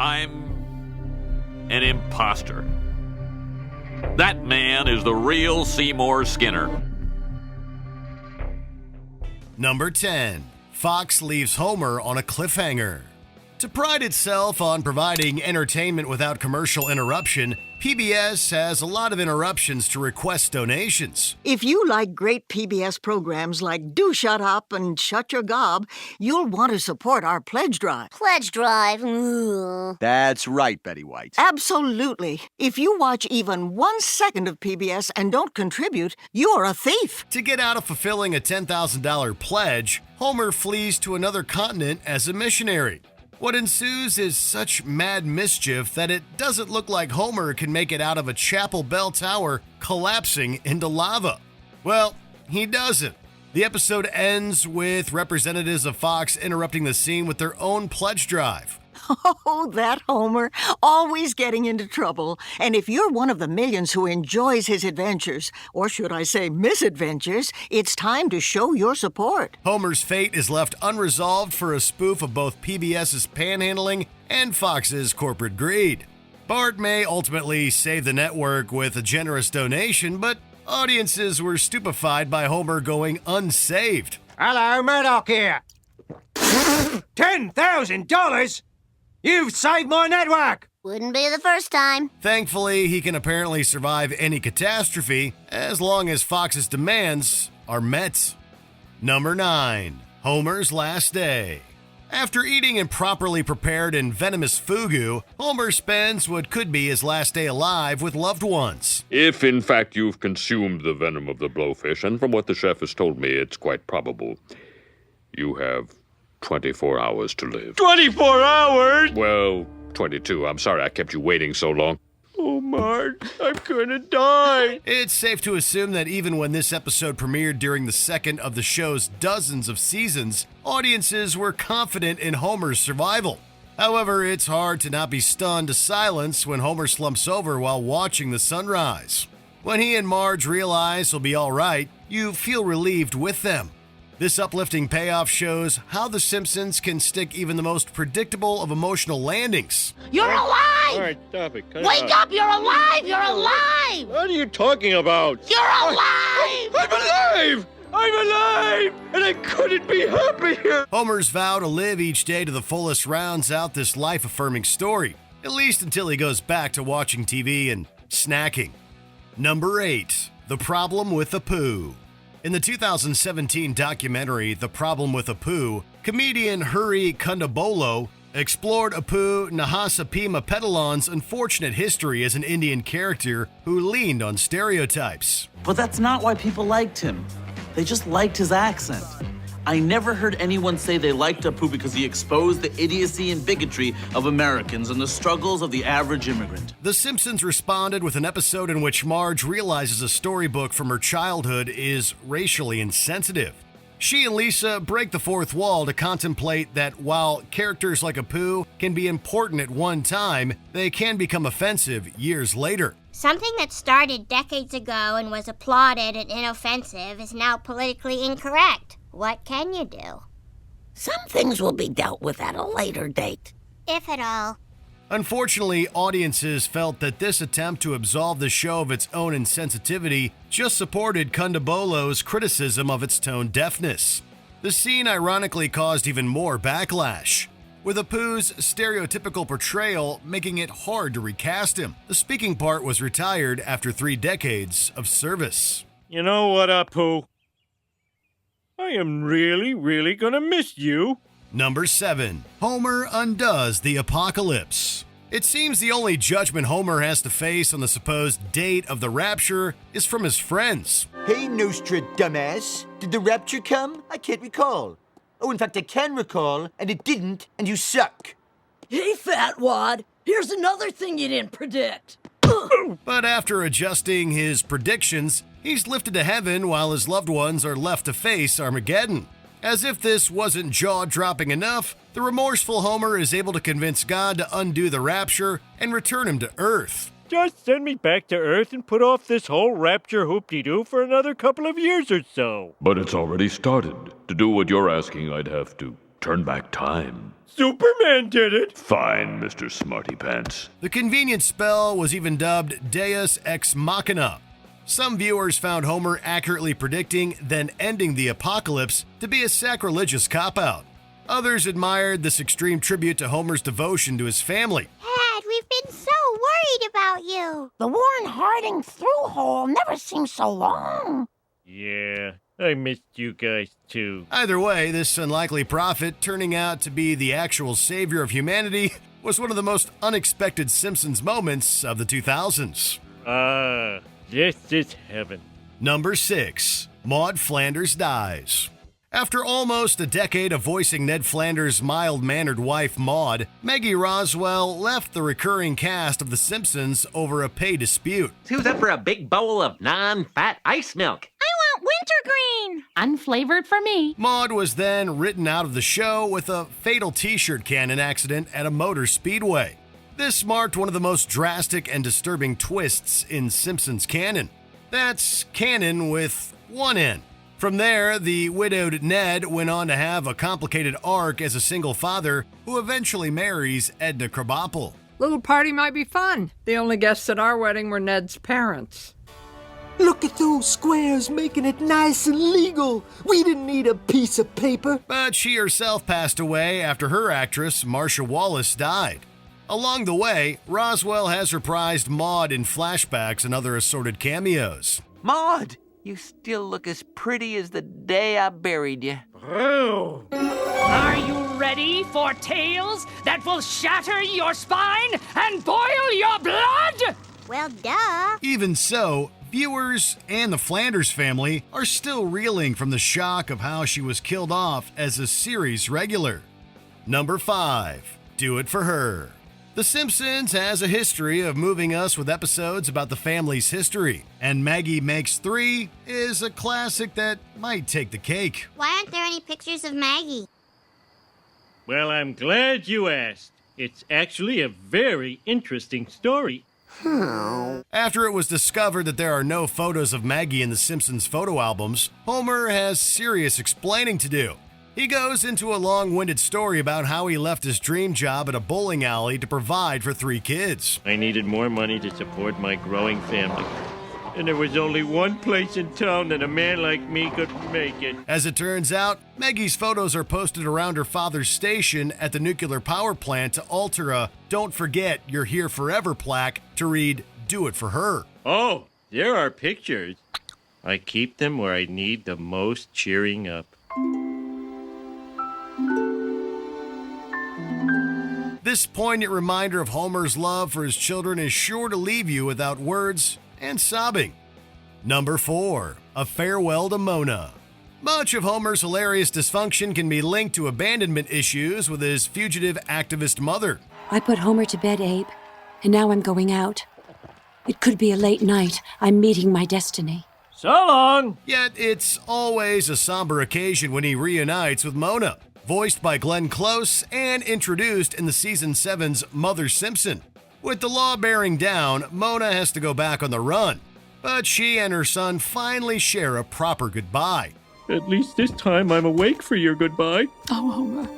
I'm an imposter. That man is the real Seymour Skinner. Number 10. Fox leaves Homer on a cliffhanger. To pride itself on providing entertainment without commercial interruption, PBS has a lot of interruptions to request donations. If you like great PBS programs like Do Shut Up and Shut Your Gob, you'll want to support our pledge drive. Pledge drive? Ugh. That's right, Betty White. Absolutely. If you watch even 1 second of PBS and don't contribute, you're a thief. To get out of fulfilling a $10,000 pledge, Homer flees to another continent as a missionary. What ensues is such mad mischief that it doesn't look like Homer can make it out of a chapel bell tower collapsing into lava. Well, he doesn't. The episode ends with representatives of Fox interrupting the scene with their own pledge drive. Oh, that Homer, always getting into trouble. And if you're one of the millions who enjoys his adventures, or should I say misadventures, it's time to show your support. Homer's fate is left unresolved for a spoof of both PBS's panhandling and Fox's corporate greed. Bart may ultimately save the network with a generous donation, but audiences were stupefied by Homer going unsaved. Hello, Murdoch here. $10,000? You've saved my network! Wouldn't be the first time. Thankfully, he can apparently survive any catastrophe as long as Fox's demands are met. Number 9. Homer's Last Day. After eating improperly prepared and venomous fugu, Homer spends what could be his last day alive with loved ones. If, in fact, you've consumed the venom of the blowfish, and from what the chef has told me, it's quite probable, you have 24 hours to live. 24 hours? Well, 22. I'm sorry I kept you waiting so long. Oh, Marge, I'm gonna die. It's safe to assume that even when this episode premiered during the second of the show's dozens of seasons, audiences were confident in Homer's survival. However, it's hard to not be stunned to silence when Homer slumps over while watching the sunrise. When he and Marge realize he'll be all right, you feel relieved with them. This uplifting payoff shows how The Simpsons can stick even the most predictable of emotional landings. You're alive! All right, stop it. Wake up! You're alive! You're alive! What are you talking about? You're alive! I'm alive! I'm alive! And I couldn't be happier! Homer's vow to live each day to the fullest rounds out this life-affirming story, at least until he goes back to watching TV and snacking. Number 8. The Problem with Apu. In the 2017 documentary The Problem with Apu, comedian Hari Kondabolu explored Apu Nahasapima Petalon's unfortunate history as an Indian character who leaned on stereotypes. But that's not why people liked him. They just liked his accent. I never heard anyone say they liked Apu because he exposed the idiocy and bigotry of Americans and the struggles of the average immigrant. The Simpsons responded with an episode in which Marge realizes a storybook from her childhood is racially insensitive. She and Lisa break the fourth wall to contemplate that while characters like Apu can be important at one time, they can become offensive years later. Something that started decades ago and was applauded and inoffensive is now politically incorrect. What can you do? Some things will be dealt with at a later date. If at all. Unfortunately, audiences felt that this attempt to absolve the show of its own insensitivity just supported Kondabolo's criticism of its tone deafness. The scene ironically caused even more backlash, with Apu's stereotypical portrayal making it hard to recast him. The speaking part was retired after 3 decades of service. You know what, Apu? I am really gonna miss you. Number 7. Homer undoes the apocalypse. It seems the only judgment Homer has to face on the supposed date of the rapture is from his friends. Hey, Nostra, dumbass. Did the rapture come? I can't recall. Oh, in fact, I can recall, and it didn't, and you suck. Hey, Fatwad. Here's another thing you didn't predict. But after adjusting his predictions, he's lifted to heaven while his loved ones are left to face Armageddon. As if this wasn't jaw-dropping enough, the remorseful Homer is able to convince God to undo the rapture and return him to Earth. Just send me back to Earth and put off this whole rapture hoop-de-doo for another couple of years or so. But it's already started. To do what you're asking, I'd have to turn back time. Superman did it. Fine, Mr. Smarty Pants. The convenient spell was even dubbed Deus Ex Machina. Some viewers found Homer accurately predicting, then ending the apocalypse to be a sacrilegious cop-out. Others admired this extreme tribute to Homer's devotion to his family. Dad, we've been so worried about you. The Warren Harding through hole never seemed so long. Yeah, I missed you guys too. Either way, this unlikely prophet turning out to be the actual savior of humanity was one of the most unexpected Simpsons moments of the 2000s. This is heaven. Number 6. Maude Flanders Dies. After almost a decade of voicing Ned Flanders' mild-mannered wife, Maude, Maggie Roswell left the recurring cast of The Simpsons over a pay dispute. Who's up for a big bowl of non-fat ice milk? I want wintergreen! Unflavored for me. Maude was then written out of the show with a fatal t-shirt cannon accident at a motor speedway. This marked one of the most drastic and disturbing twists in Simpsons canon. That's canon with one N. From there, the widowed Ned went on to have a complicated arc as a single father who eventually marries Edna Krabappel. Little party might be fun. The only guests at our wedding were Ned's parents. Look at those squares making it nice and legal. We didn't need a piece of paper. But she herself passed away after her actress, Marcia Wallace, died. Along the way, Roswell has reprised Maude in flashbacks and other assorted cameos. Maude, you still look as pretty as the day I buried you. Oh. Are you ready for tales that will shatter your spine and boil your blood? Well, duh. Even so, viewers and the Flanders family are still reeling from the shock of how she was killed off as a series regular. Number 5. Do It For Her. The Simpsons has a history of moving us with episodes about the family's history, and Maggie Makes 3 is a classic that might take the cake. Why aren't there any pictures of Maggie? Well, I'm glad you asked. It's actually a very interesting story. After it was discovered that there are no photos of Maggie in the Simpsons photo albums, Homer has serious explaining to do. He goes into a long-winded story about how he left his dream job at a bowling alley to provide for 3 kids. I needed more money to support my growing family. And there was only one place in town that a man like me could make it. As it turns out, Maggie's photos are posted around her father's station at the nuclear power plant to alter a "Don't Forget You're Here Forever" plaque to read "Do It For Her." Oh, there are pictures. I keep them where I need the most cheering up. This poignant reminder of Homer's love for his children is sure to leave you without words and sobbing. Number 4. A Farewell to Mona. Much of Homer's hilarious dysfunction can be linked to abandonment issues with his fugitive activist mother. I put Homer to bed, Abe, and now I'm going out. It could be a late night. I'm meeting my destiny. So long! Yet it's always a somber occasion when he reunites with Mona, voiced by Glenn Close and introduced in the season 7's Mother Simpson. With the law bearing down, Mona has to go back on the run, but she and her son finally share a proper goodbye. At least this time I'm awake for your goodbye. Oh, Homer.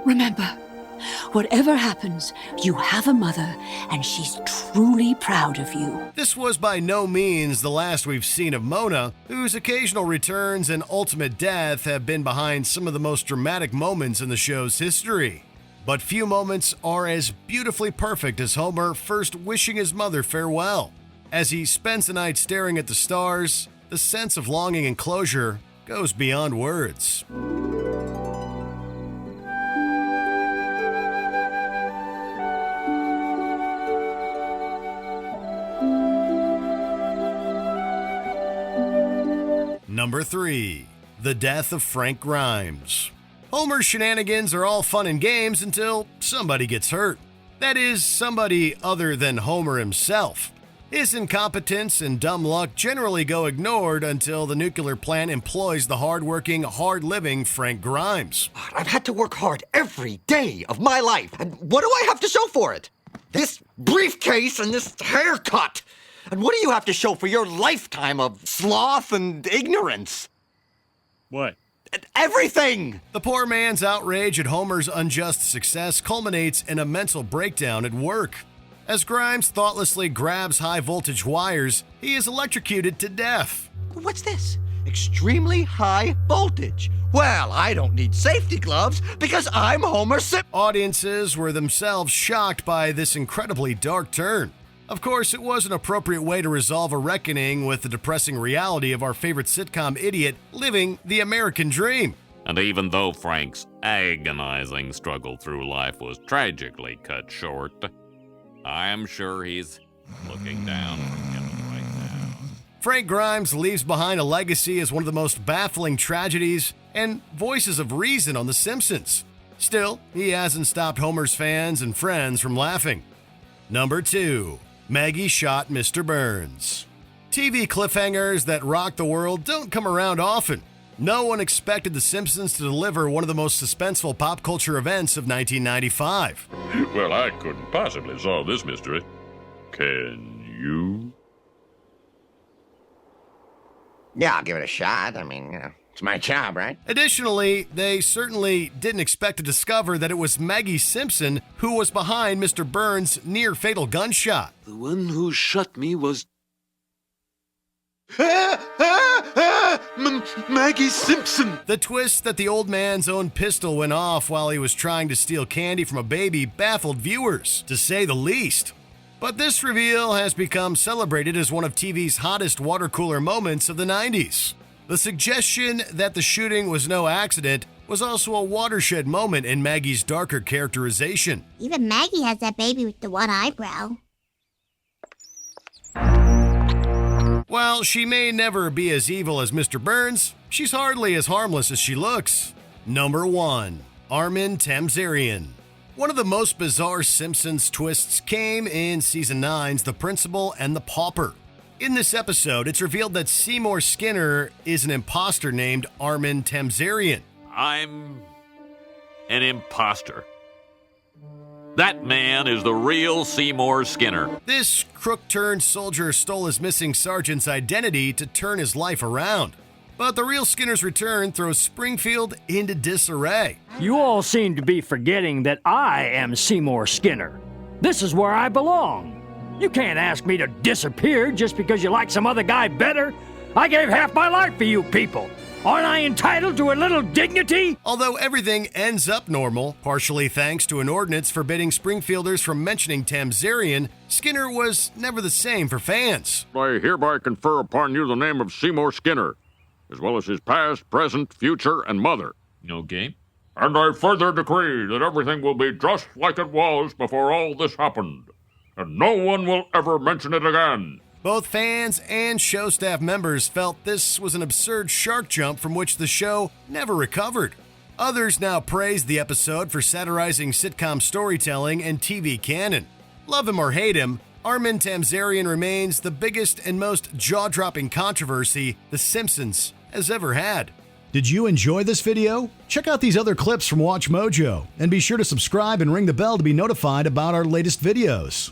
Remember, whatever happens, you have a mother, and she's truly proud of you. This was by no means the last we've seen of Mona, whose occasional returns and ultimate death have been behind some of the most dramatic moments in the show's history. But few moments are as beautifully perfect as Homer first wishing his mother farewell. As he spends the night staring at the stars, the sense of longing and closure goes beyond words. Number 3. The Death of Frank Grimes. Homer's shenanigans are all fun and games until somebody gets hurt. That is, somebody other than Homer himself. His incompetence and dumb luck generally go ignored until the nuclear plant employs the hard-working, hard-living Frank Grimes. I've had to work hard every day of my life, and what do I have to show for it? This briefcase and this haircut. And what do you have to show for your lifetime of sloth and ignorance? What? everything! The poor man's outrage at Homer's unjust success culminates in a mental breakdown at work. As Grimes thoughtlessly grabs high-voltage wires, he is electrocuted to death. What's this? Extremely high voltage. Well, I don't need safety gloves because I'm Homer Simpson. Audiences were themselves shocked by this incredibly dark turn. Of course, it was an appropriate way to resolve a reckoning with the depressing reality of our favorite sitcom idiot living the American dream. And even though Frank's agonizing struggle through life was tragically cut short, I am sure he's looking down from heaven right now. Frank Grimes leaves behind a legacy as one of the most baffling tragedies and voices of reason on The Simpsons. Still, he hasn't stopped Homer's fans and friends from laughing. Number 2. Maggie Shot Mr. Burns. TV cliffhangers that rock the world don't come around often. No one expected The Simpsons to deliver one of the most suspenseful pop culture events of 1995. Well, I couldn't possibly solve this mystery. Can you? Yeah, I'll give it a shot. I mean, it's my job, right? Additionally, they certainly didn't expect to discover that it was Maggie Simpson who was behind Mr. Burns' near-fatal gunshot. The one who shot me was... Maggie Simpson! The twist that the old man's own pistol went off while he was trying to steal candy from a baby baffled viewers, to say the least. But this reveal has become celebrated as one of TV's hottest water cooler moments of the 90s. The suggestion that the shooting was no accident was also a watershed moment in Maggie's darker characterization. Even Maggie has that baby with the one eyebrow. While she may never be as evil as Mr. Burns, she's hardly as harmless as she looks. Number 1. Armen Tamzarian. One of the most bizarre Simpsons twists came in Season 9's The Principal and the Pauper. In this episode, it's revealed that Seymour Skinner is an imposter named Armen Tamzarian. I'm an imposter. That man is the real Seymour Skinner. This crook-turned-soldier stole his missing sergeant's identity to turn his life around. But the real Skinner's return throws Springfield into disarray. You all seem to be forgetting that I am Seymour Skinner. This is where I belong. You can't ask me to disappear just because you like some other guy better. I gave half my life for you people. Aren't I entitled to a little dignity? Although everything ends up normal, partially thanks to an ordinance forbidding Springfielders from mentioning Tamzarian, Skinner was never the same for fans. I hereby confer upon you the name of Seymour Skinner, as well as his past, present, future, and mother. Okay. And I further decree that everything will be just like it was before all this happened, and no one will ever mention it again. Both fans and show staff members felt this was an absurd shark jump from which the show never recovered. Others now praise the episode for satirizing sitcom storytelling and TV canon. Love him or hate him, Armen Tamzarian remains the biggest and most jaw-dropping controversy The Simpsons has ever had. Did you enjoy this video? Check out these other clips from Watch Mojo, and be sure to subscribe and ring the bell to be notified about our latest videos.